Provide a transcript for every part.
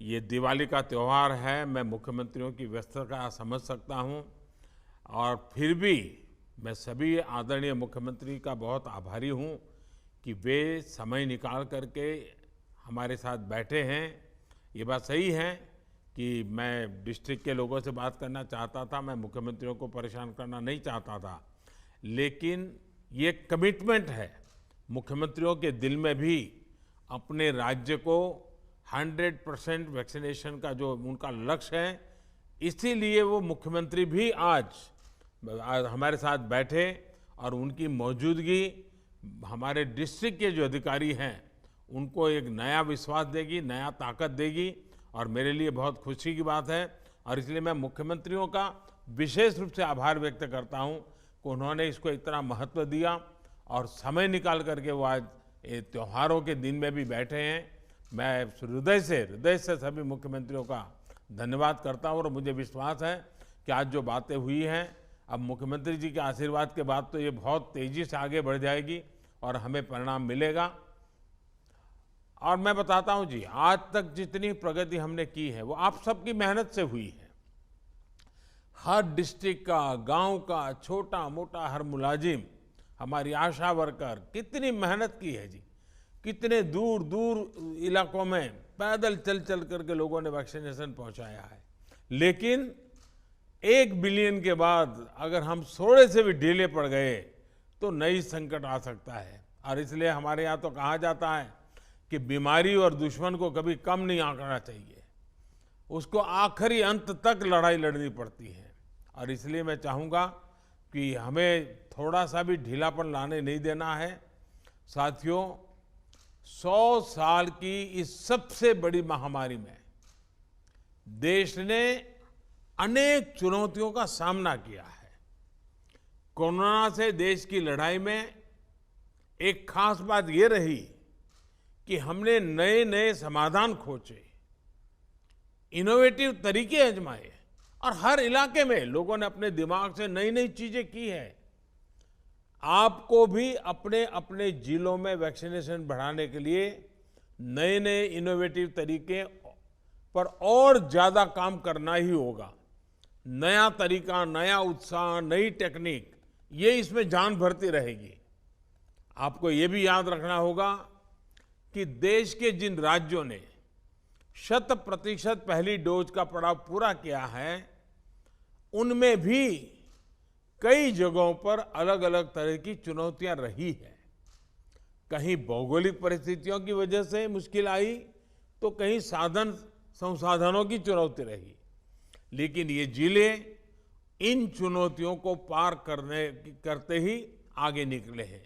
ये दिवाली का त्योहार है, मैं मुख्यमंत्रियों की व्यस्तता समझ सकता हूँ और फिर भी मैं सभी आदरणीय मुख्यमंत्री का बहुत आभारी हूँ कि वे समय निकाल करके हमारे साथ बैठे हैं। ये बात सही है कि मैं डिस्ट्रिक्ट के लोगों से बात करना चाहता था, मैं मुख्यमंत्रियों को परेशान करना नहीं चाहता था, लेकिन ये कमिटमेंट है मुख्यमंत्रियों के दिल में भी अपने राज्य को 100% वैक्सीनेशन का जो उनका लक्ष्य है, इसीलिए वो मुख्यमंत्री भी आज हमारे साथ बैठे और उनकी मौजूदगी हमारे डिस्ट्रिक्ट के जो अधिकारी हैं उनको एक नया विश्वास देगी, नया ताकत देगी और मेरे लिए बहुत खुशी की बात है। और इसलिए मैं मुख्यमंत्रियों का विशेष रूप से आभार व्यक्त करता हूं कि उन्होंने इसको इतना महत्व दिया और समय निकाल करके वो आज त्योहारों के दिन में भी बैठे हैं। मैं हृदय से सभी मुख्यमंत्रियों का धन्यवाद करता हूं और मुझे विश्वास है कि आज जो बातें हुई हैं, अब मुख्यमंत्री जी के आशीर्वाद के बाद तो ये बहुत तेजी से आगे बढ़ जाएगी और हमें परिणाम मिलेगा। और मैं बताता हूं जी, आज तक जितनी प्रगति हमने की है वो आप सबकी मेहनत से हुई है। हर डिस्ट्रिक्ट का, गांव का, छोटा मोटा हर मुलाजिम, हमारी आशा वर्कर कितनी मेहनत की है जी। कितने दूर दूर इलाकों में पैदल चल चल करके लोगों ने वैक्सीनेशन पहुंचाया है। लेकिन 1 बिलियन के बाद अगर हम थोड़े से भी ढीले पड़ गए तो नई संकट आ सकता है। और इसलिए हमारे यहाँ तो कहा जाता है कि बीमारी और दुश्मन को कभी कम नहीं आंकना चाहिए, उसको आखिरी अंत तक लड़ाई लड़नी पड़ती है। और इसलिए मैं चाहूँगा कि हमें थोड़ा सा भी ढीलापन लाने नहीं देना है। साथियों, 100 साल की इस सबसे बड़ी महामारी में देश ने अनेक चुनौतियों का सामना किया है। कोरोना से देश की लड़ाई में एक खास बात ये रही कि हमने नए नए समाधान खोजे, इनोवेटिव तरीके आजमाए और हर इलाके में लोगों ने अपने दिमाग से नई नई चीजें की है। आपको भी अपने अपने जिलों में वैक्सीनेशन बढ़ाने के लिए नए नए इनोवेटिव तरीके पर और ज्यादा काम करना ही होगा। नया तरीका, नया उत्साह, नई टेक्निक, ये इसमें जान भरती रहेगी। आपको ये भी याद रखना होगा कि देश के जिन राज्यों ने 100% पहली डोज का पड़ाव पूरा किया है, उनमें भी कई जगहों पर अलग अलग तरह की चुनौतियां रही है। कहीं भौगोलिक परिस्थितियों की वजह से मुश्किल आई तो कहीं साधन संसाधनों की चुनौती रही, लेकिन ये जिले इन चुनौतियों को पार करते ही आगे निकले हैं।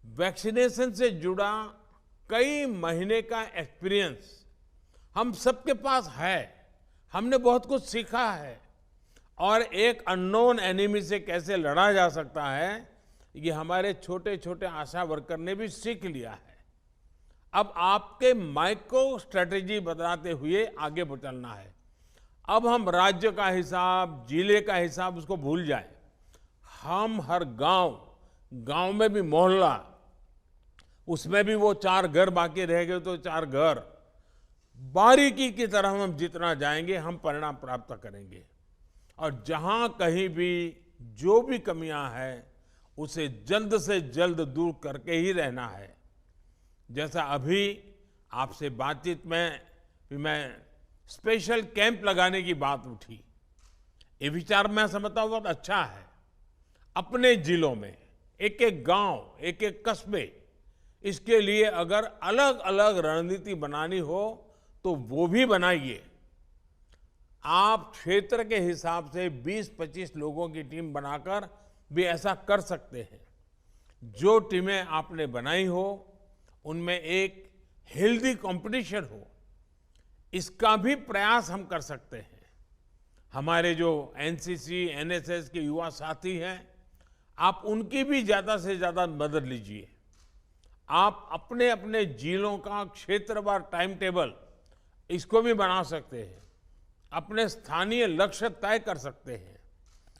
वैक्सीनेशन से जुड़ा कई महीने का एक्सपीरियंस हम सबके पास है, हमने बहुत कुछ सीखा है और एक अननोन एनिमी से कैसे लड़ा जा सकता है ये हमारे छोटे छोटे आशा वर्कर ने भी सीख लिया है। अब आपके माइक्रो स्ट्रेटेजी बताते हुए आगे चलना है। अब हम राज्य का हिसाब, जिले का हिसाब उसको भूल जाए। हम हर गांव में भी मोहल्ला, उसमें भी वो 4 घर बाकी रह गए तो 4 घर, बारीकी की तरह हम जितना जाएंगे हम परिणाम प्राप्त करेंगे। और जहां कहीं भी जो भी कमियां हैं उसे जल्द से जल्द दूर करके ही रहना है। जैसा अभी आपसे बातचीत में मैं स्पेशल कैंप लगाने की बात उठी, ये विचार मैं समझता हूं बहुत अच्छा है। अपने जिलों में एक एक गांव, एक एक कस्बे, इसके लिए अगर अलग अलग रणनीति बनानी हो तो वो भी बनाइए। आप क्षेत्र के हिसाब से 20-25 लोगों की टीम बनाकर भी ऐसा कर सकते हैं। जो टीमें आपने बनाई हो उनमें एक हेल्दी कंपटीशन हो, इसका भी प्रयास हम कर सकते हैं। हमारे जो एनसीसी, एनएसएस के युवा साथी हैं, आप उनकी भी ज्यादा से ज्यादा मदद लीजिए। आप अपने अपने जिलों का क्षेत्रवार टाइम टेबल इसको भी बना सकते हैं, अपने स्थानीय लक्ष्य तय कर सकते हैं।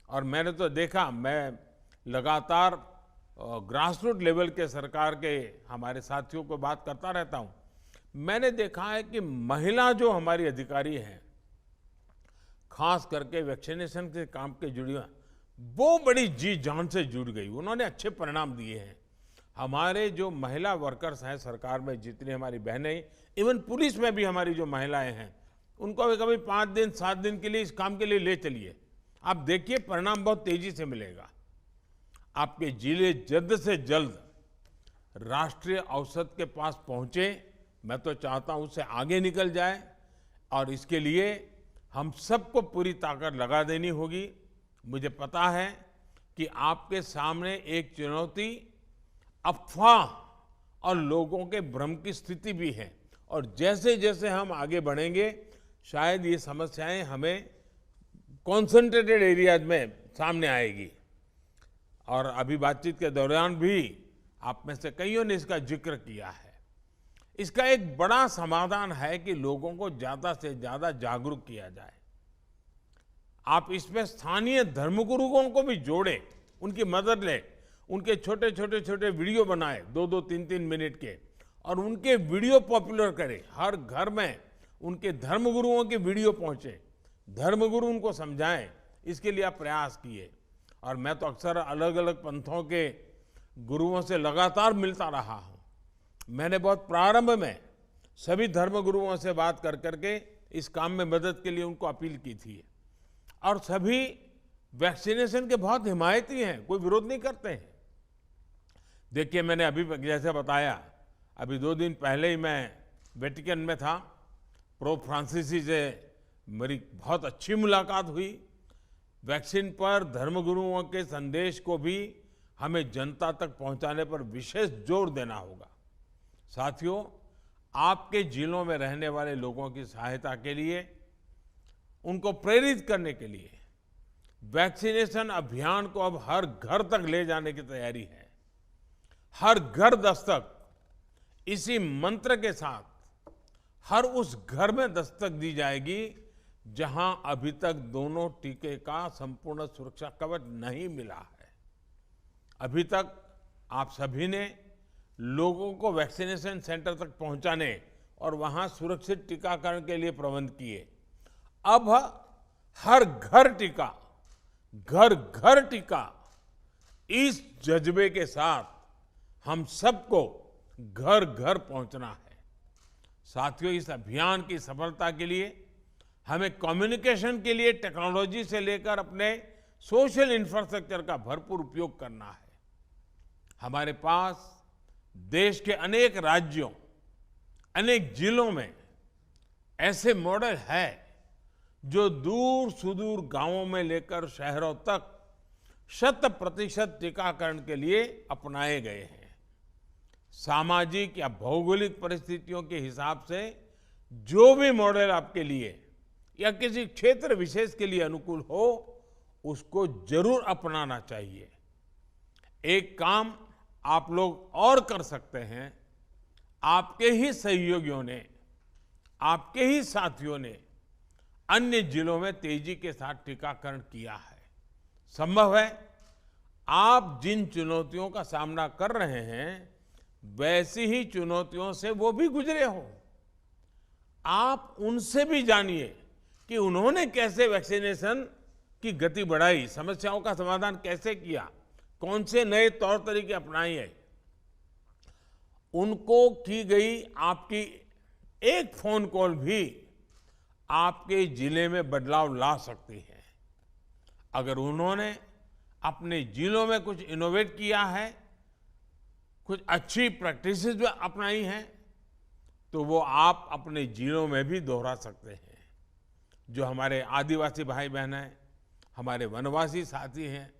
और मैंने तो देखा, मैं लगातार ग्रासरूट लेवल के सरकार के हमारे साथियों को बात करता रहता हूं। मैंने देखा है कि महिला जो हमारी अधिकारी हैं, खास करके वैक्सीनेशन के काम के जुड़ी हुई, वो बड़ी जी जान से जुड़ गई, उन्होंने अच्छे परिणाम दिए हैं। हमारे जो महिला वर्कर्स हैं सरकार में, जितनी हमारी बहनें, इवन पुलिस में भी हमारी जो महिलाएं हैं, उनको भी कभी 5 दिन 7 दिन के लिए इस काम के लिए ले चलिए, आप देखिए परिणाम बहुत तेजी से मिलेगा। आपके जिले जल्द से जल्द राष्ट्रीय औसत के पास पहुंचे, मैं तो चाहता हूं उससे आगे निकल जाए, और इसके लिए हम सबको पूरी ताकत लगा देनी होगी। मुझे पता है कि आपके सामने एक चुनौती अफवाह और लोगों के भ्रम की स्थिति भी है, और जैसे जैसे हम आगे बढ़ेंगे शायद ये समस्याएं हमें कॉन्सेंट्रेटेड एरियाज में सामने आएगी। और अभी बातचीत के दौरान भी आप में से कईयों ने इसका जिक्र किया है। इसका एक बड़ा समाधान है कि लोगों को ज्यादा से ज्यादा जागरूक किया जाए। आप इसमें स्थानीय धर्मगुरुओं को भी जोड़ें, उनकी मदद लें, उनके छोटे छोटे वीडियो बनाए 2-2, 3-3 मिनट के, और उनके वीडियो पॉपुलर करें। हर घर में उनके धर्मगुरुओं के वीडियो पहुंचे, धर्मगुरु उनको समझाएं, इसके लिए आप प्रयास किए। और मैं तो अक्सर अलग अलग पंथों के गुरुओं से लगातार मिलता रहा हूं। मैंने बहुत प्रारंभ में सभी धर्मगुरुओं से बात कर करके इस काम में मदद के लिए उनको अपील की थी, और सभी वैक्सीनेशन के बहुत हिमायती हैं, कोई विरोध नहीं करते हैं। देखिए, मैंने अभी जैसे बताया, अभी 2 दिन पहले ही मैं वेटिकन में था, पोप फ्रांसिस से मेरी बहुत अच्छी मुलाकात हुई। वैक्सीन पर धर्मगुरुओं के संदेश को भी हमें जनता तक पहुंचाने पर विशेष जोर देना होगा। साथियों, आपके जिलों में रहने वाले लोगों की सहायता के लिए, उनको प्रेरित करने के लिए वैक्सीनेशन अभियान को अब हर घर तक ले जाने की तैयारी है। हर घर दस्तक, इसी मंत्र के साथ हर उस घर में दस्तक दी जाएगी जहां अभी तक दोनों टीके का संपूर्ण सुरक्षा कवच नहीं मिला है। अभी तक आप सभी ने लोगों को वैक्सीनेशन सेंटर तक पहुंचाने और वहां सुरक्षित टीकाकरण के लिए प्रबंध किए। अब हर घर टीका, घर घर टीका, इस जज्बे के साथ हम सबको घर घर पहुंचना है। साथियों, इस अभियान की सफलता के लिए हमें कम्युनिकेशन के लिए टेक्नोलॉजी से लेकर अपने सोशल इंफ्रास्ट्रक्चर का भरपूर उपयोग करना है। हमारे पास देश के अनेक राज्यों, अनेक जिलों में ऐसे मॉडल है जो दूर सुदूर गांवों में लेकर शहरों तक 100% टीकाकरण के लिए अपनाए गए हैं। सामाजिक या भौगोलिक परिस्थितियों के हिसाब से जो भी मॉडल आपके लिए या किसी क्षेत्र विशेष के लिए अनुकूल हो, उसको जरूर अपनाना चाहिए। एक काम आप लोग और कर सकते हैं। आपके ही सहयोगियों ने, आपके ही साथियों ने अन्य जिलों में तेजी के साथ टीकाकरण किया है। संभव है आप जिन चुनौतियों का सामना कर रहे हैं, वैसी ही चुनौतियों से वो भी गुजरे हो। आप उनसे भी जानिए कि उन्होंने कैसे वैक्सीनेशन की गति बढ़ाई, समस्याओं का समाधान कैसे किया, कौन से नए तौर तरीके अपनाए हैं। उनको की गई आपकी एक फोन कॉल भी आपके जिले में बदलाव ला सकती है। अगर उन्होंने अपने जिलों में कुछ इनोवेट किया है, कुछ अच्छी प्रैक्टिसेस भी अपनाई हैं, तो वो आप अपने जिलों में भी दोहरा सकते हैं। जो हमारे आदिवासी भाई बहन हैं, हमारे वनवासी साथी हैं,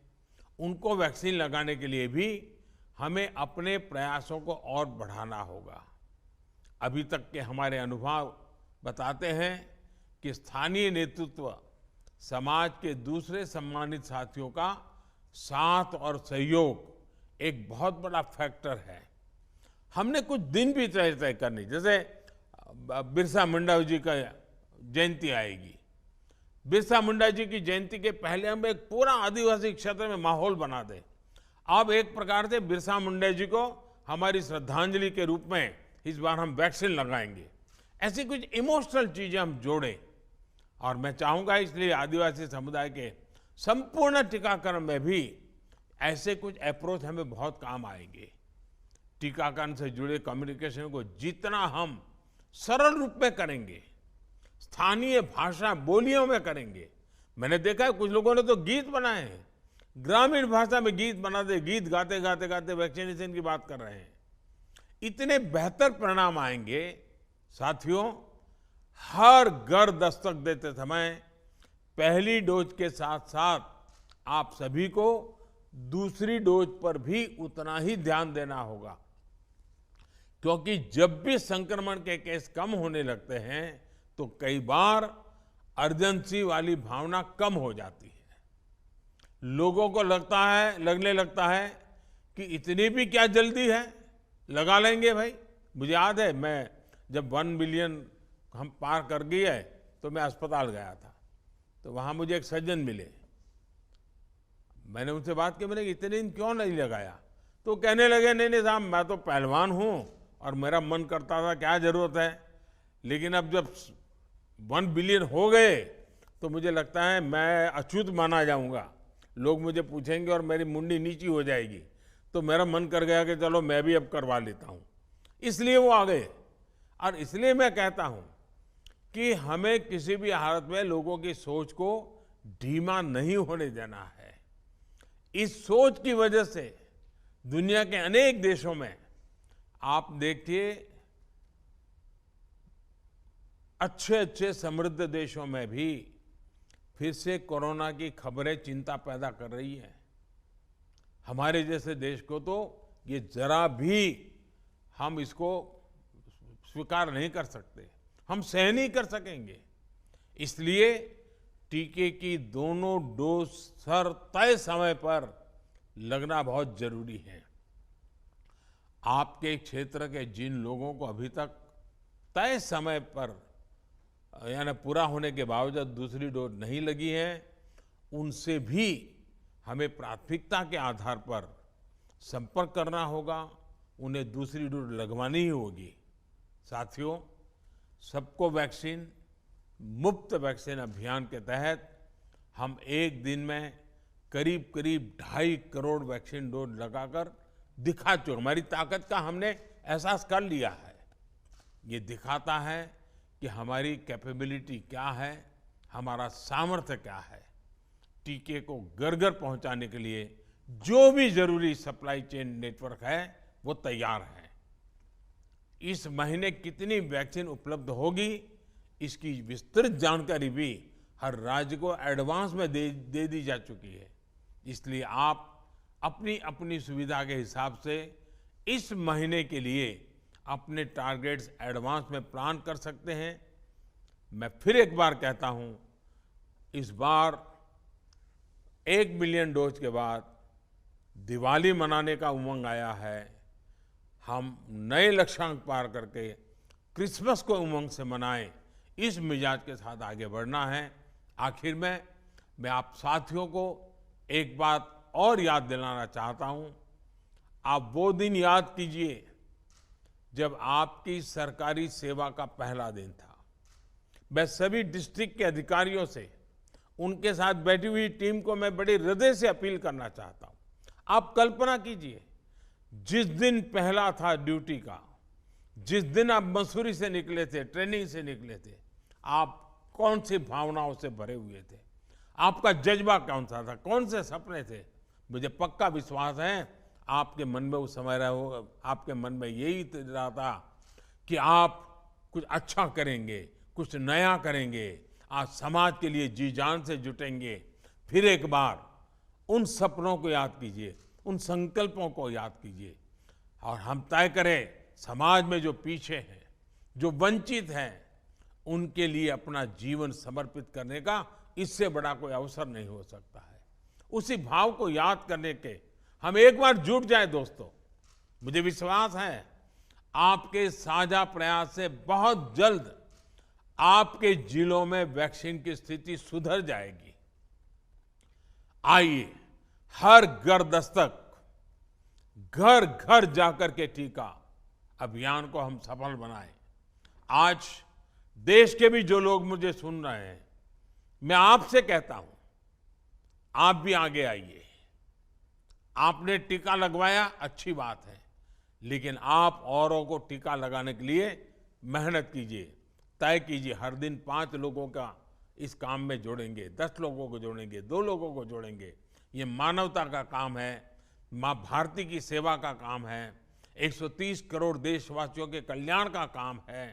उनको वैक्सीन लगाने के लिए भी हमें अपने प्रयासों को और बढ़ाना होगा। अभी तक के हमारे अनुभव बताते हैं कि स्थानीय नेतृत्व समाज के दूसरे सम्मानित साथियों का साथ और सहयोग एक बहुत बड़ा फैक्टर है। हमने कुछ दिन भी तय करनी, जैसे बिरसा मुंडा जी का जयंती आएगी। बिरसा मुंडा जी की जयंती के पहले हम एक पूरा आदिवासी क्षेत्र में माहौल बना दें। अब एक प्रकार से बिरसा मुंडा जी को हमारी श्रद्धांजलि के रूप में इस बार हम वैक्सीन लगाएंगे। ऐसी कुछ इमोशनल चीजें हम जोड़ें। और मैं चाहूंगा इसलिए आदिवासी समुदाय के संपूर्ण टीकाकरण में भी ऐसे कुछ अप्रोच हमें बहुत काम आएंगे। टीकाकरण से जुड़े कम्युनिकेशन को जितना हम सरल रूप में करेंगे, स्थानीय भाषा बोलियों में करेंगे। मैंने देखा है कुछ लोगों ने तो गीत बनाए हैं, ग्रामीण भाषा में गीत बनाते, गीत गाते गाते गाते वैक्सीनेशन की बात कर रहे हैं। इतने बेहतर परिणाम आएंगे। साथियों, हर घर दस्तक देते समय पहली डोज के साथ साथ आप सभी को दूसरी डोज पर भी उतना ही ध्यान देना होगा, क्योंकि जब भी संक्रमण के केस कम होने लगते हैं तो कई बार अर्जेंसी वाली भावना कम हो जाती है। लोगों को लगने लगता है कि इतनी भी क्या जल्दी है, लगा लेंगे भाई। मुझे याद है, मैं जब 1 बिलियन हम पार कर गए तो मैं अस्पताल गया था, तो वहां मुझे एक सज्जन मिले। मैंने उनसे बात की, मैंने इतने दिन क्यों नहीं लगाया? तो कहने लगे, नहीं साहब, मैं तो पहलवान हूं और मेरा मन करता था, क्या जरूरत है, लेकिन अब जब 1 बिलियन हो गए तो मुझे लगता है मैं अछूत माना जाऊंगा, लोग मुझे पूछेंगे और मेरी मुंडी नीची हो जाएगी। तो मेरा मन कर गया कि चलो मैं भी अब करवा लेता हूं, इसलिए वो आ गए। और इसलिए मैं कहता हूं कि हमें किसी भी हालत में लोगों की सोच को धीमा नहीं होने देना है। इस सोच की वजह से दुनिया के अनेक देशों में आप देखिए, अच्छे अच्छे समृद्ध देशों में भी फिर से कोरोना की खबरें चिंता पैदा कर रही है। हमारे जैसे देश को तो ये जरा भी हम इसको स्वीकार नहीं कर सकते, हम सहन नहीं कर सकेंगे। इसलिए टीके की दोनों डोज तय समय पर लगना बहुत जरूरी है। आपके क्षेत्र के जिन लोगों को अभी तक तय समय पर यानी पूरा होने के बावजूद दूसरी डोज नहीं लगी है, उनसे भी हमें प्राथमिकता के आधार पर संपर्क करना होगा, उन्हें दूसरी डोज लगवानी ही होगी। साथियों, सबको वैक्सीन, मुफ्त वैक्सीन अभियान के तहत हम एक दिन में करीब करीब 2.5 करोड़ वैक्सीन डोज लगाकर दिखा चुके, हमारी ताकत का हमने एहसास कर लिया है। ये दिखाता है कि हमारी कैपेबिलिटी क्या है, हमारा सामर्थ्य क्या है। टीके को घर घर पहुंचाने के लिए जो भी जरूरी सप्लाई चेन नेटवर्क है वो तैयार है। इस महीने कितनी वैक्सीन उपलब्ध होगी, इसकी विस्तृत जानकारी भी हर राज्य को एडवांस में दे दी जा चुकी है। इसलिए आप अपनी अपनी सुविधा के हिसाब से इस महीने के लिए अपने टारगेट्स एडवांस में प्लान कर सकते हैं। मैं फिर एक बार कहता हूं, इस बार 1 मिलियन डोज के बाद दिवाली मनाने का उमंग आया है। हम नए लक्ष्यांक पार करके क्रिसमस को उमंग से मनाएं, इस मिजाज के साथ आगे बढ़ना है। आखिर में मैं आप साथियों को एक बात और याद दिलाना चाहता हूं। आप वो दिन याद कीजिए जब आपकी सरकारी सेवा का पहला दिन था। मैं सभी डिस्ट्रिक्ट के अधिकारियों से, उनके साथ बैठी हुई टीम को मैं बड़े हृदय से अपील करना चाहता हूं। आप कल्पना कीजिए, जिस दिन पहला था ड्यूटी का, जिस दिन आप मसूरी से निकले थे, ट्रेनिंग से निकले थे, आप कौन सी भावनाओं से भरे हुए थे, आपका जज्बा कौन सा था, कौन से सपने थे। मुझे पक्का विश्वास है आपके मन में उस समय आपके मन में यही रहा था कि आप कुछ अच्छा करेंगे, कुछ नया करेंगे, आज समाज के लिए जी जान से जुटेंगे। फिर एक बार उन सपनों को याद कीजिए, उन संकल्पों को याद कीजिए और हम तय करें समाज में जो पीछे हैं, जो वंचित हैं, उनके लिए अपना जीवन समर्पित करने का इससे बड़ा कोई अवसर नहीं हो सकता है। उसी भाव को याद करने के हम एक बार जुट जाएं दोस्तों। मुझे विश्वास है आपके साझा प्रयास से बहुत जल्द आपके जिलों में वैक्सीन की स्थिति सुधर जाएगी। आइए, हर घर दस्तक, घर घर जाकर के टीका अभियान को हम सफल बनाएं। आज देश के भी जो लोग मुझे सुन रहे हैं, मैं आपसे कहता हूं, आप भी आगे आइए। आपने टीका लगवाया, अच्छी बात है, लेकिन आप औरों को टीका लगाने के लिए मेहनत कीजिए, तय कीजिए। हर दिन 5 लोगों का इस काम में जोड़ेंगे, 10 लोगों को जोड़ेंगे, 2 लोगों को जोड़ेंगे। ये मानवता का काम है, माँ भारती की सेवा का काम है, 130 करोड़ देशवासियों के कल्याण का काम है।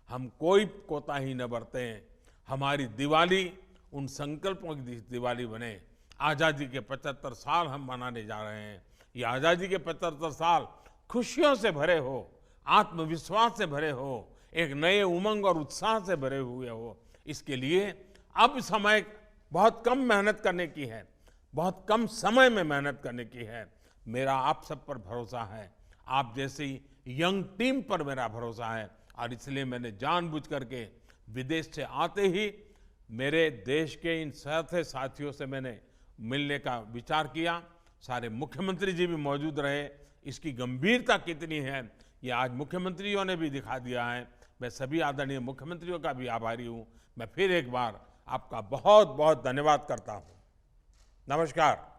हम कोई कोताही न बरतें। हमारी दिवाली उन संकल्पों की दिवाली बने। आज़ादी के 75 साल हम मनाने जा रहे हैं। ये आज़ादी के 75 साल खुशियों से भरे हो, आत्मविश्वास से भरे हो, एक नए उमंग और उत्साह से भरे हुए हो। इसके लिए अब समय बहुत कम मेहनत करने की है, बहुत कम समय में मेहनत करने की है। मेरा आप सब पर भरोसा है, आप जैसी यंग टीम पर मेरा भरोसा है, और इसलिए मैंने जानबूझ करके विदेश से आते ही मेरे देश के इन साथियों से मैंने मिलने का विचार किया। सारे मुख्यमंत्री जी भी मौजूद रहे। इसकी गंभीरता कितनी है ये आज मुख्यमंत्रियों ने भी दिखा दिया है। मैं सभी आदरणीय मुख्यमंत्रियों का भी आभारी हूं। मैं फिर एक बार आपका बहुत बहुत धन्यवाद करता हूं। नमस्कार।